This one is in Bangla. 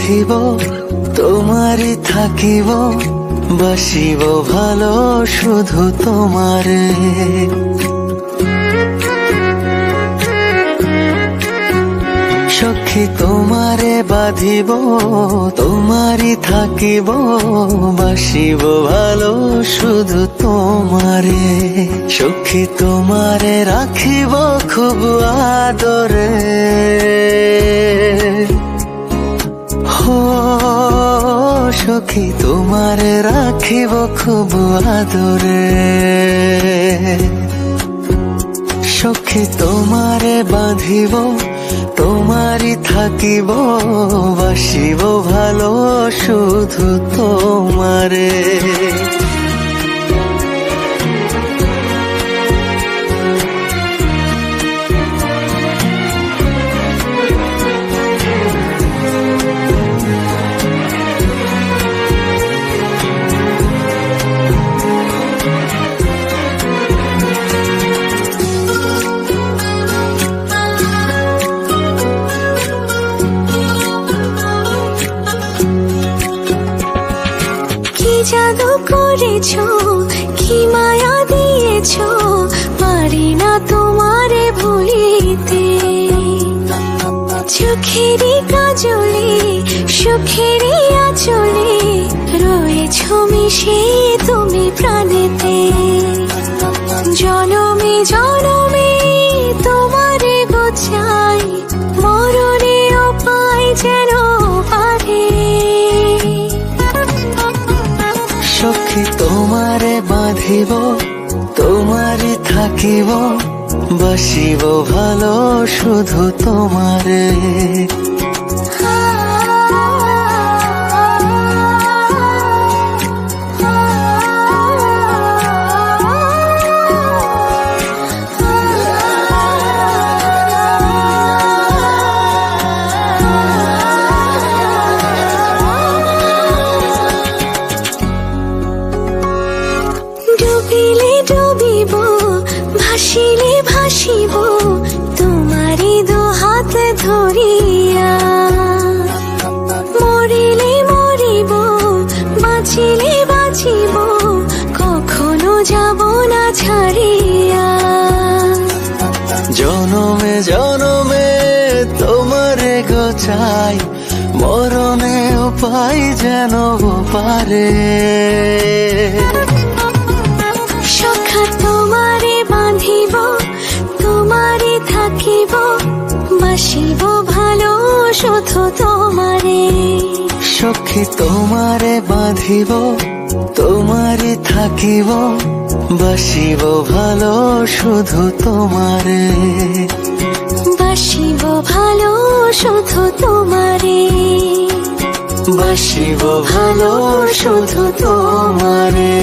বাঁধিব তোমারই থাকিব, বাসিব ভালো শুধু তোমারে। সখী তোমারে বাঁধিব তোমারই থাকিব, বাসিব ভালো শুধু তোমারে। সখী তোমারে রাখিব খুব আদরে, হো সখী তোমারে রাখিব খুব আদরে। সখী তোমারে বাঁধিব তোমারই থাকিব, বাসিব ভালো শুধু তোমারে। জাদু করেছো, কি মায়া দিয়েছো, পারি না তোমারে ভুলিতে। চোখেরই কাজলে সুখেরই আঁচলে রয়েছো মিশে তুমি প্রাণেতে। জনমে জনমে তোমারে গো চাই, মরণেও পাই যেন পারে। সখী তোমারে বাঁধিব তোমারই থাকিব, বাসিব ভালো শুধু তোমারে। ডুবিলে ডুবিব, ভাসিলে ভাসিব, তোমারই দু হাত ধরিয়া। মরিলে মরিব, বাঁচিলে বাঁচিব, কখনো যাব না ছাড়িয়া। জনমে জনমে তোমারে গো চাই, মরণেও পাই যেন পারে। সখা তোমারে বাঁধিব তোমারে থাকিব, বাসিব ভালো শুধু তোমারে। সখী তোমারে বাঁধিব তোমারই থাকিব, বাসিব ভালো শুধু তোমারে। বাসিব ভালো শুধু তোমারে, বাসিব ভালো শুধু তোমারে।